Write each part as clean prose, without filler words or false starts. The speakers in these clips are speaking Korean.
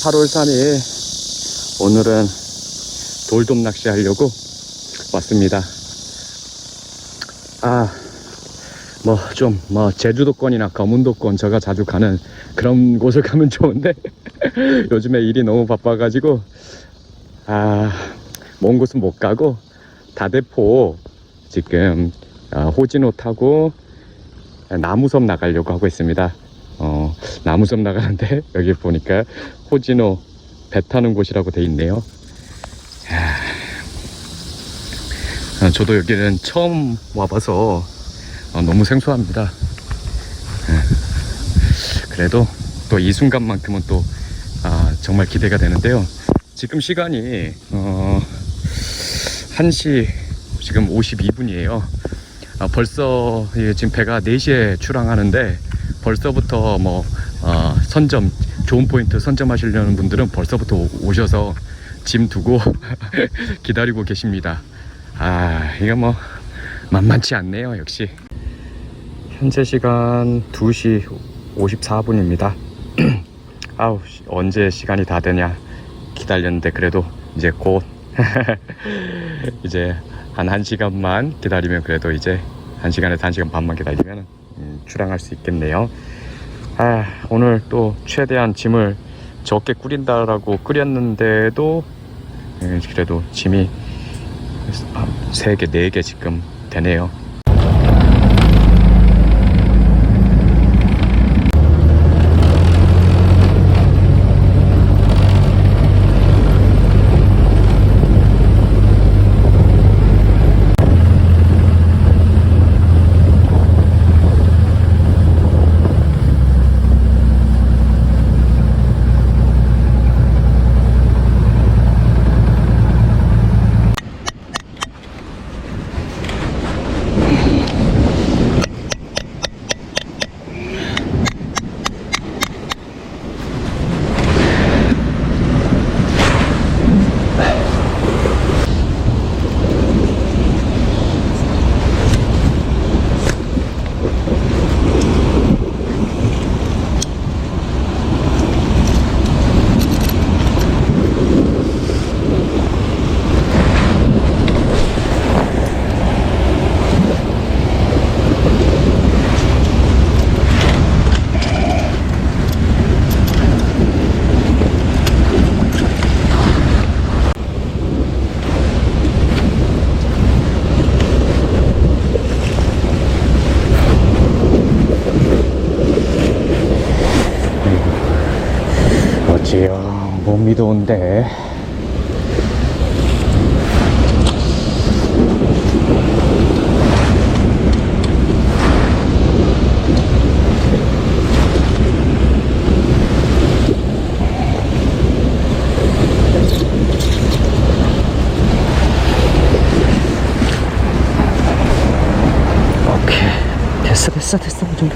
8월 3일 오늘은 돌돔 낚시 하려고 왔습니다. 제주도권이나 거문도권 제가 자주 가는 그런 곳을 가면 좋은데 요즘에 일이 너무 바빠가지고 먼 곳은 못 가고 다대포 지금 호진호 타고 나무섬 나가려고 하고 있습니다. 나무섬 나가는데 여기 보니까 호진호 배 타는 곳이라고 돼 있네요. 저도 여기는 처음 와봐서 너무 생소합니다. 그래도 또 이 순간만큼은 또 정말 기대가 되는데요. 지금 시간이 1시 지금 52분이에요. 벌써 지금 배가 4시에 출항하는데 벌써부터 선점, 좋은 포인트 선점하시려는 분들은 벌써부터 오셔서 짐 두고 기다리고 계십니다. 이거 만만치 않네요. 역시 현재 시간 2시 54분입니다 언제 시간이 다 되냐 기다렸는데 그래도 이제 곧 이제 한 1시간만 기다리면, 그래도 이제 1시간에서 1시간 반만 기다리면 출항할 수 있겠네요. 오늘 또 최대한 짐을 적게 꾸린다라고 끓였는데도 그래도 짐이 3개, 4개 지금 되네요. 몸이 더운데 오케이, 됐어 이 정도.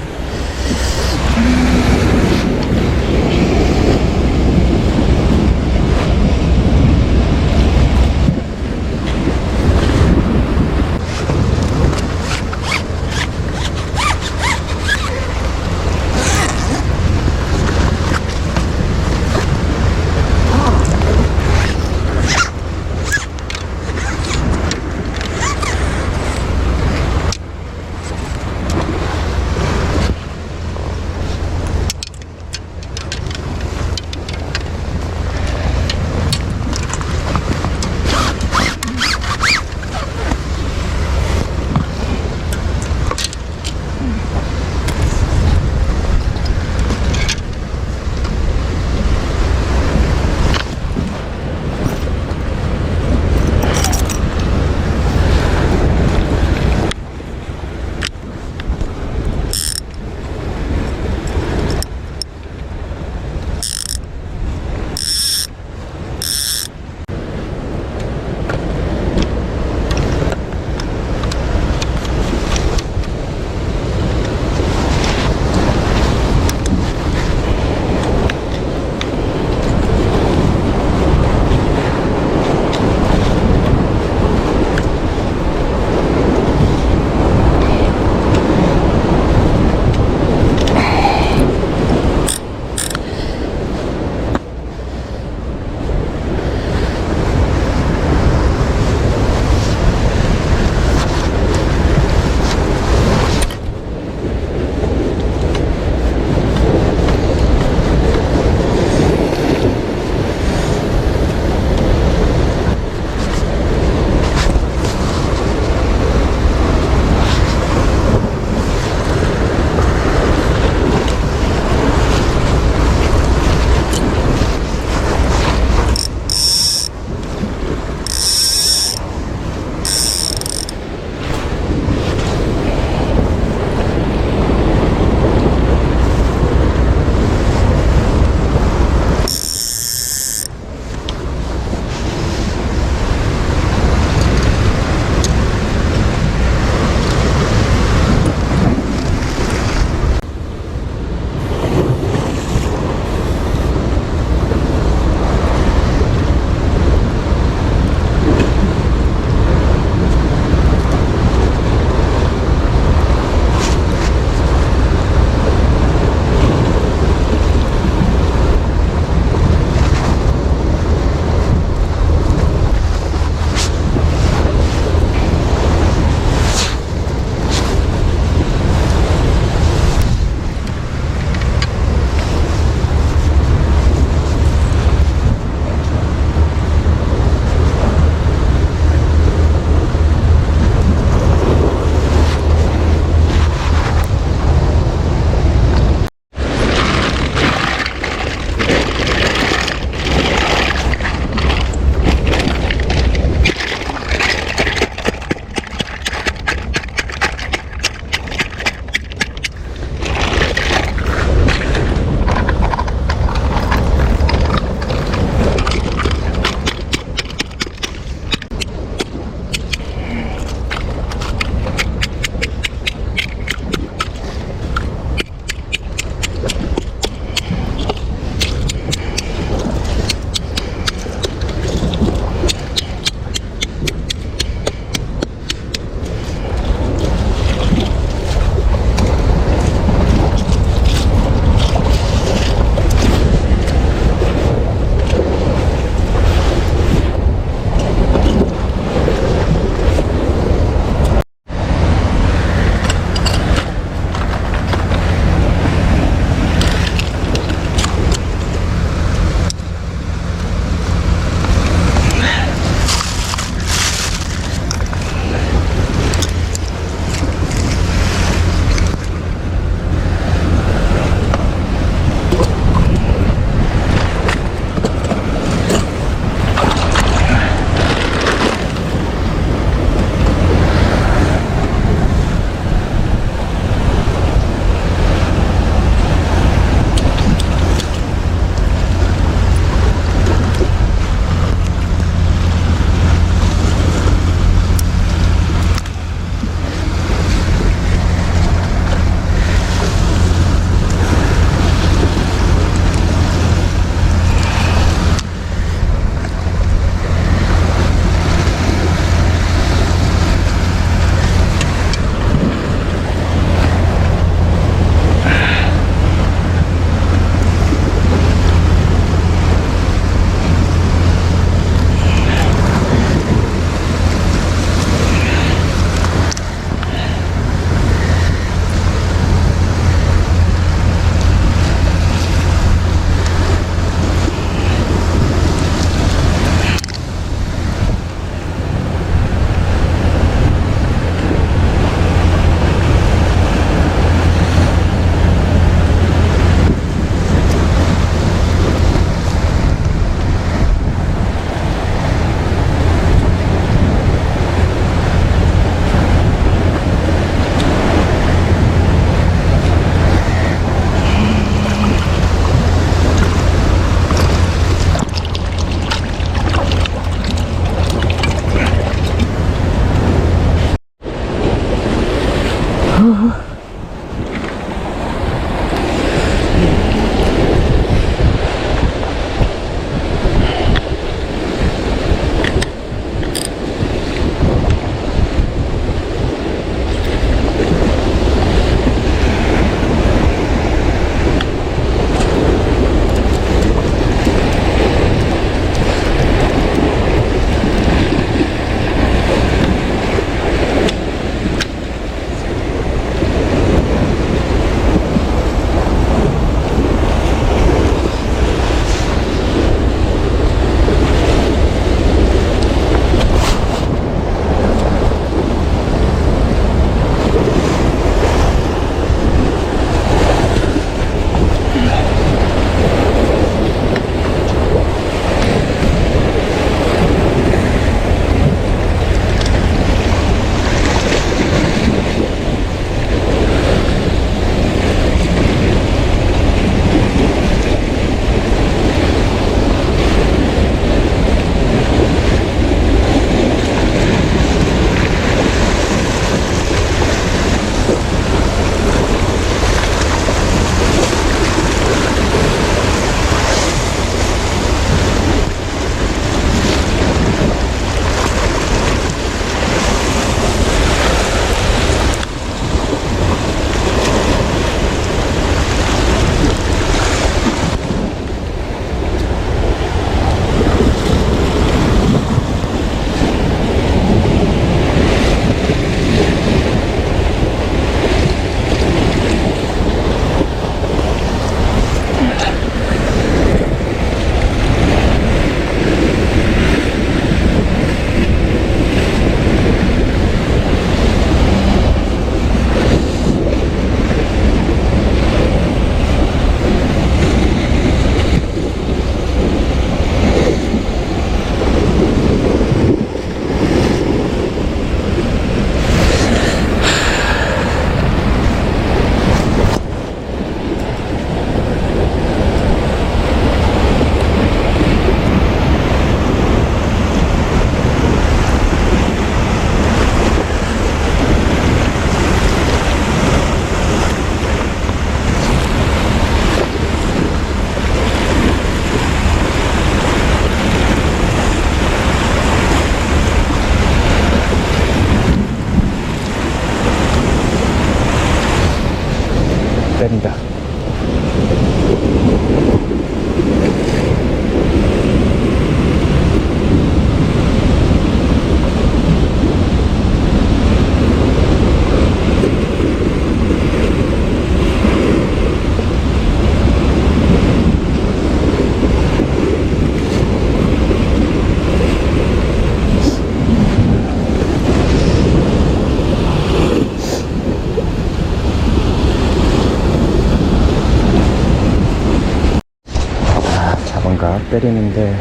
뭔가 때리는데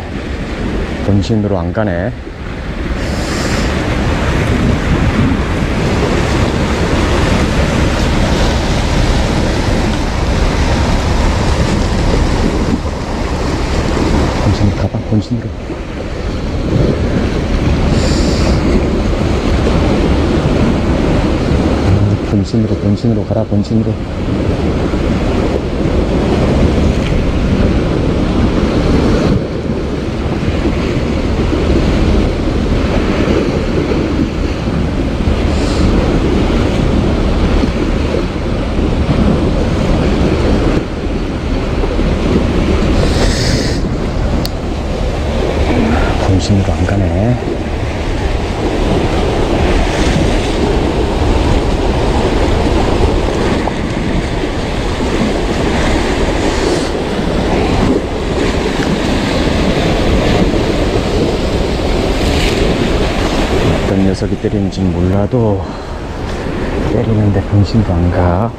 본심으로 안 가네. 본심으로 가봐, 본심으로. 본심으로 가라, 본심으로. 본심으로 안 가네. 어떤 녀석이 때리는지 몰라도 때리는데 본심도 안 가.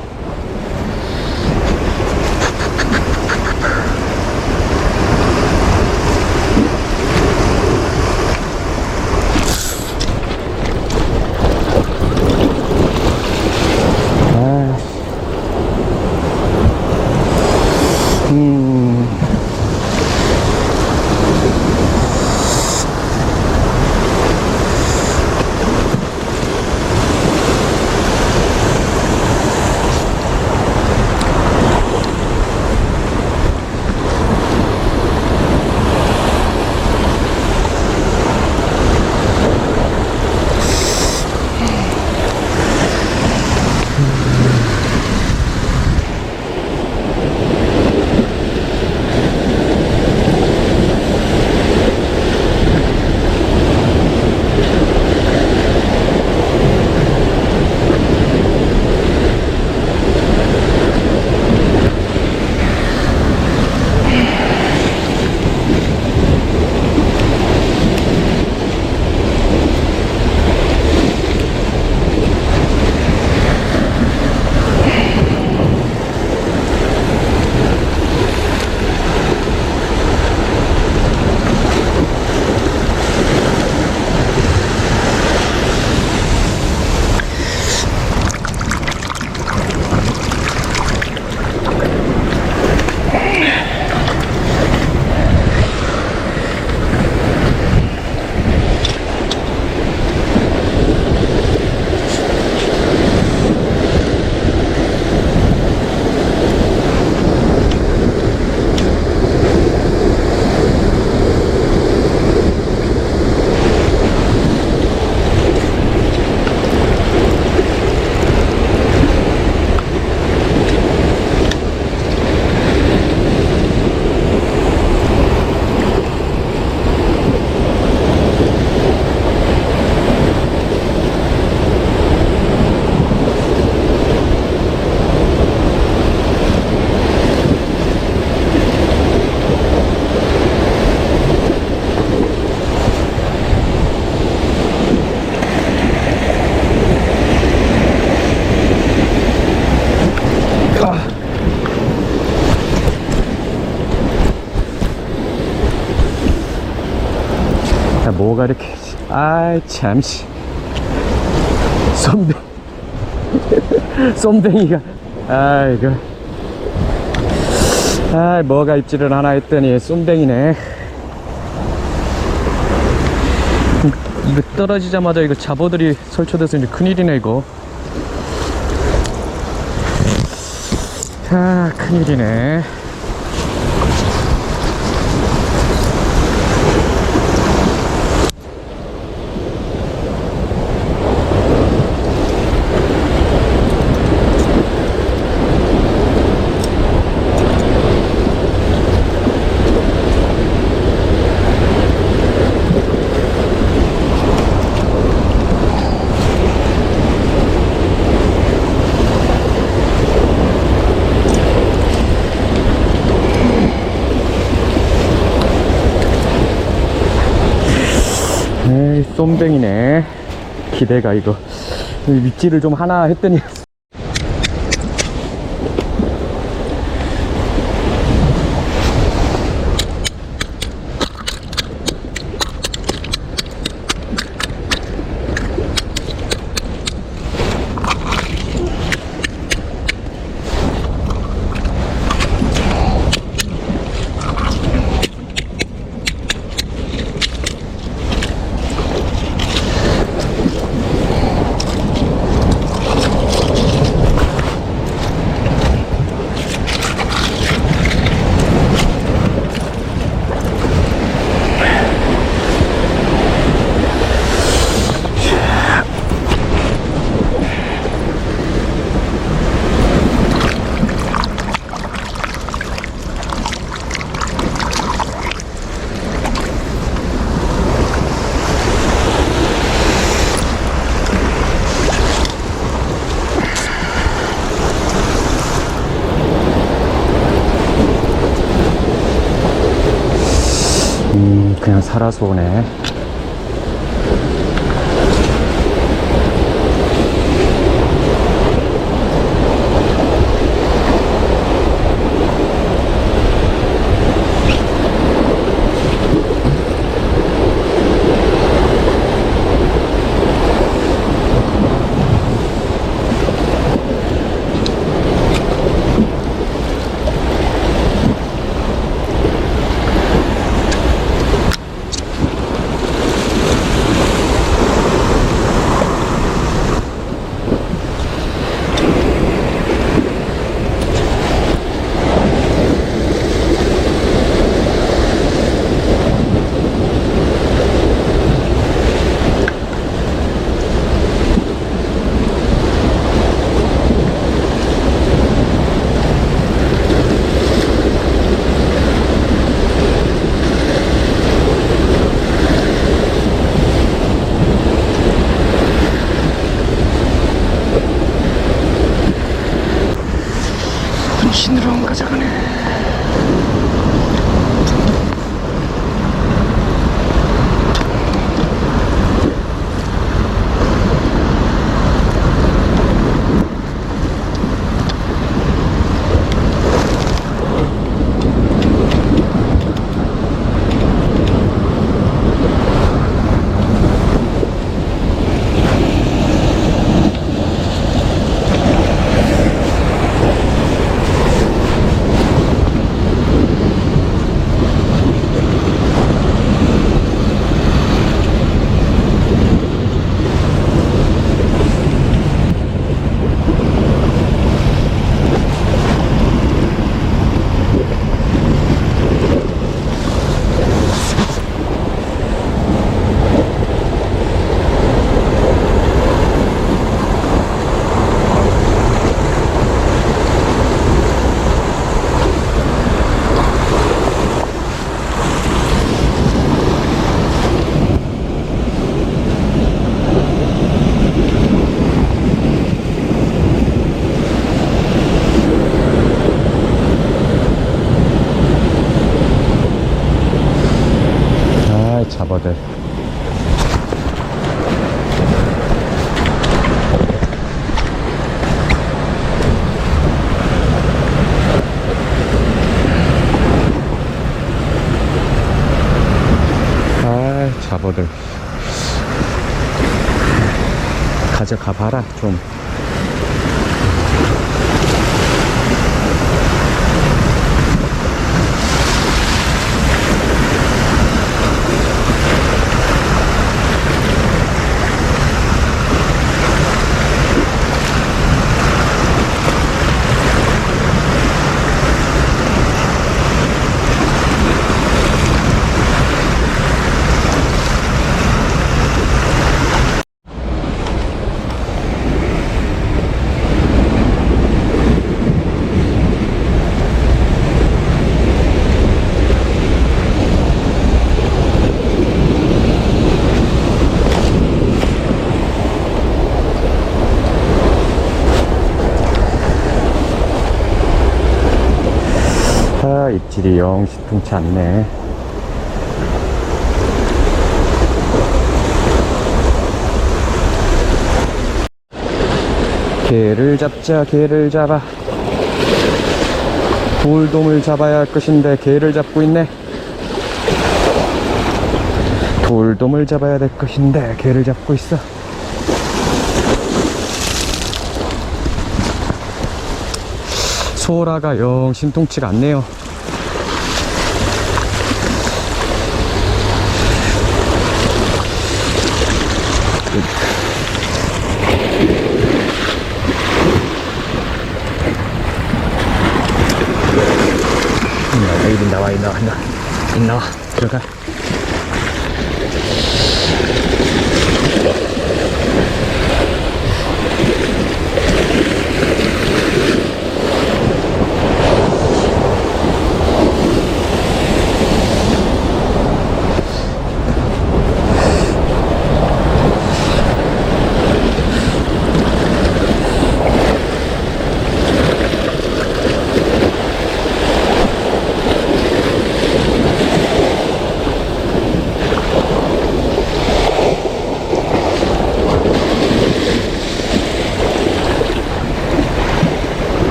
뭐가 이렇게, 아이 참씨, 쏨뱅이가, 아이고, 아이 뭐가 입질을 하나 했더니 쏨뱅이네. 이거 떨어지자마자 이거 잡어들이 설쳐돼서 이제 큰일이네 이거. 아 큰일이네. 에이 쏨뱅이네. 기대가 이거 윗질을 좀 하나 했더니 그냥 살아서 오네. 신으로 안 가져가네. 잡아대. 잡아들. 가져가 봐라 좀. 입질이 영 시통치 않네. 개를 잡자. 개를 잡아. 돌돔을 잡아야 할 것인데 개를 잡고 있네. 돌돔을 잡아야 될 것인데 개를 잡고 있어. 소라가 영 신통치가 않네요. 나와 나와 들어가.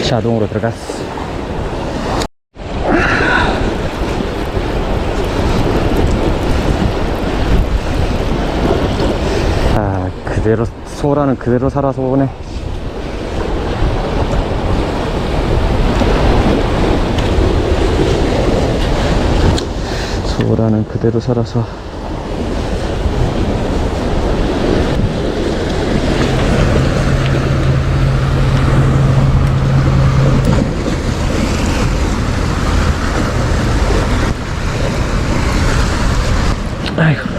자동으로 들어갔어. 아, 그대로 소라는 그대로 살아서 오네. 소라는 그대로 살아서. 아이고.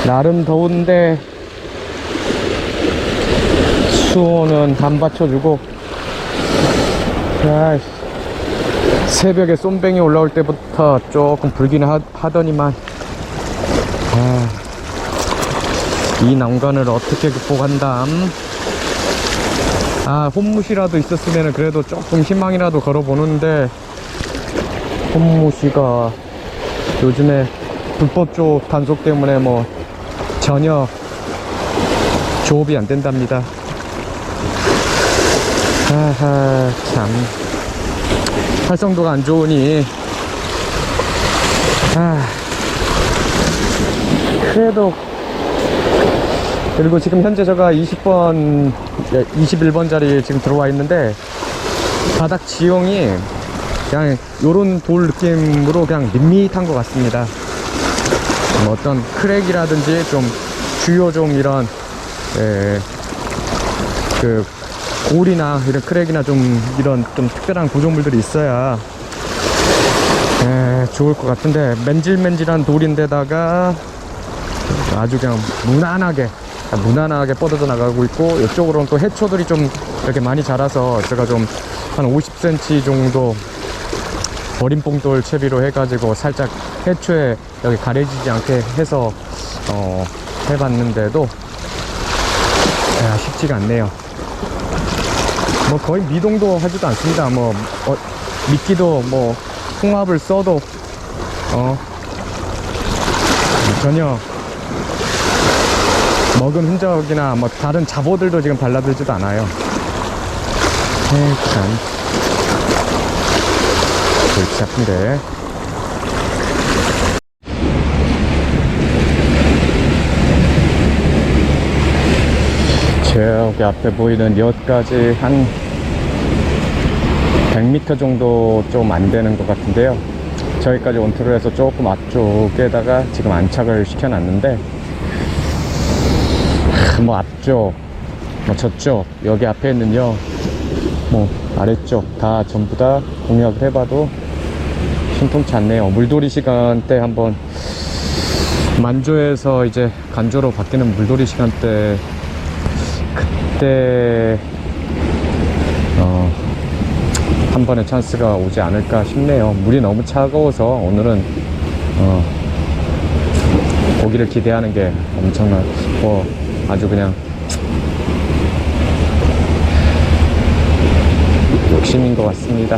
나름 더운데 수온은 안 받쳐주고, 야, 새벽에 쏨뱅이 올라올 때부터 조금 불기는 하더니만, 이 난관을 어떻게 극복한담. 혼무시라도 있었으면 그래도 조금 희망이라도 걸어보는데, 혼무시가 요즘에 불법조 단속 때문에 뭐 전혀 조업이 안 된답니다. 아하, 참 활성도가 안 좋으니. 그래도. 그리고 지금 현재 제가 21번 자리에 지금 들어와 있는데, 바닥 지형이 그냥 요런 돌 느낌으로 그냥 밋밋한 것 같습니다. 뭐 어떤 크랙이라든지 좀 주요 좀 이런 그 골이나 이런 크랙이나 좀 이런 좀 특별한 구조물들이 있어야 좋을 것 같은데, 맨질맨질한 돌인데다가 아주 그냥 무난하게 뻗어져 나가고 있고, 이쪽으로는 또 해초들이 좀 이렇게 많이 자라서 제가 좀 한 50cm 정도 버림봉돌 채비로 해가지고 살짝 해초에 여기 가려지지 않게 해서 해봤는데도 쉽지가 않네요. 뭐 거의 미동도 하지도 않습니다. 뭐 미끼도 뭐 홍합을 써도 전혀 먹은 흔적이나 뭐 다른 잡어들도 지금 발라들지도 않아요. 참 골치 아픈데. 저기 앞에 보이는 여기까지 한 100m 정도 좀 안 되는 것 같은데요. 저기까지 원투를 해서 조금 앞쪽에다가 지금 안착을 시켜놨는데, 뭐 앞쪽, 뭐 저쪽, 여기 앞에 있는요, 뭐 아래쪽 다 전부 다 공략을 해봐도 신통치 않네요. 물돌이 시간대 한번 만조에서 이제 간조로 바뀌는 물돌이 시간대, 그때 한 번의 찬스가 오지 않을까 싶네요. 물이 너무 차가워서 오늘은 고기를 기대하는 게 엄청난 아주 그냥 욕심인 것 같습니다.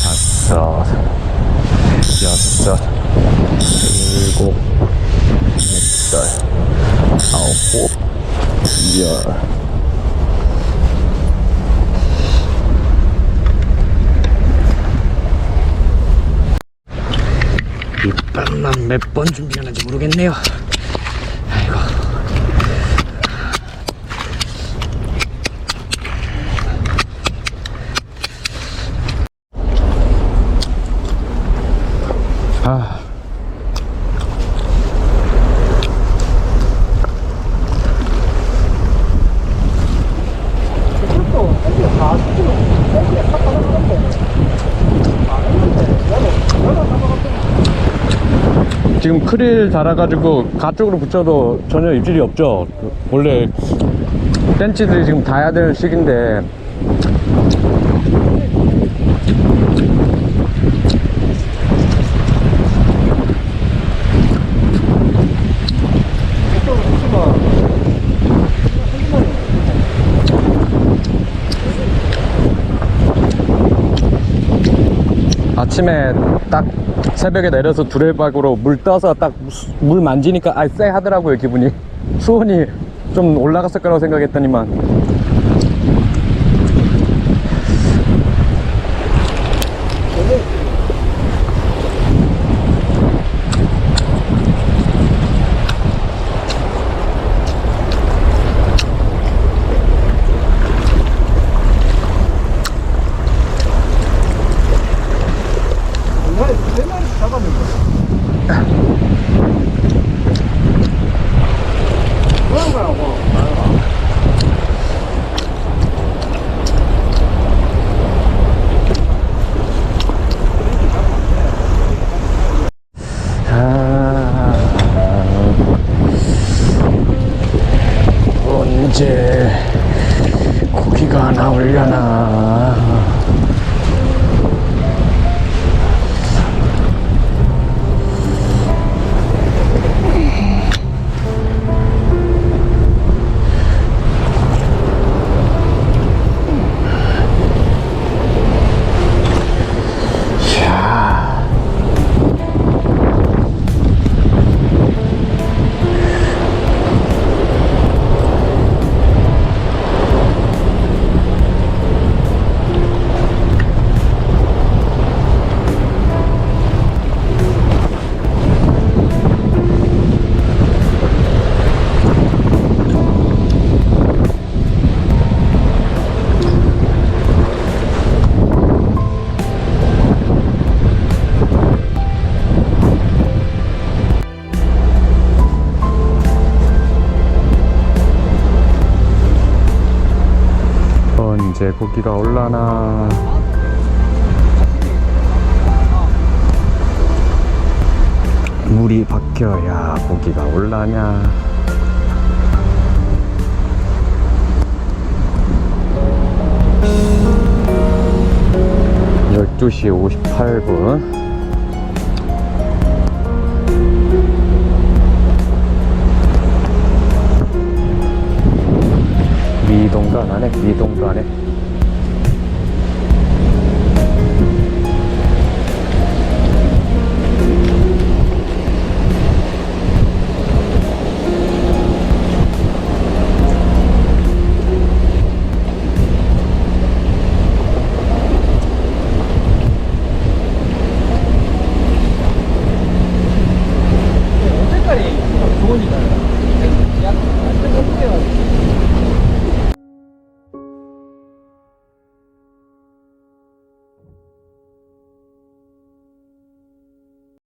다섯, 여섯, 일곱, 여덟, 아홉, 열. 밑밥만 몇 번 준비하는지 모르겠네요. 아이고. 아. 지금 크릴 달아가지고 가쪽으로 붙여도 전혀 입질이 없죠. 원래 벤치들이 지금 닿아야 되는 시기인데 아침에 딱 새벽에 내려서 두레박으로 물 떠서 딱 물 만지니까 쎄 하더라고요. 기분이 수온이 좀 올라갔을 거라고 생각했더니만 언제 고기가 나오려나. '이제 고기가 올라나. 물이 바뀌어야 고기가 올라냐. (12시 58분) 미동도 안 하네. 미동도 안 해.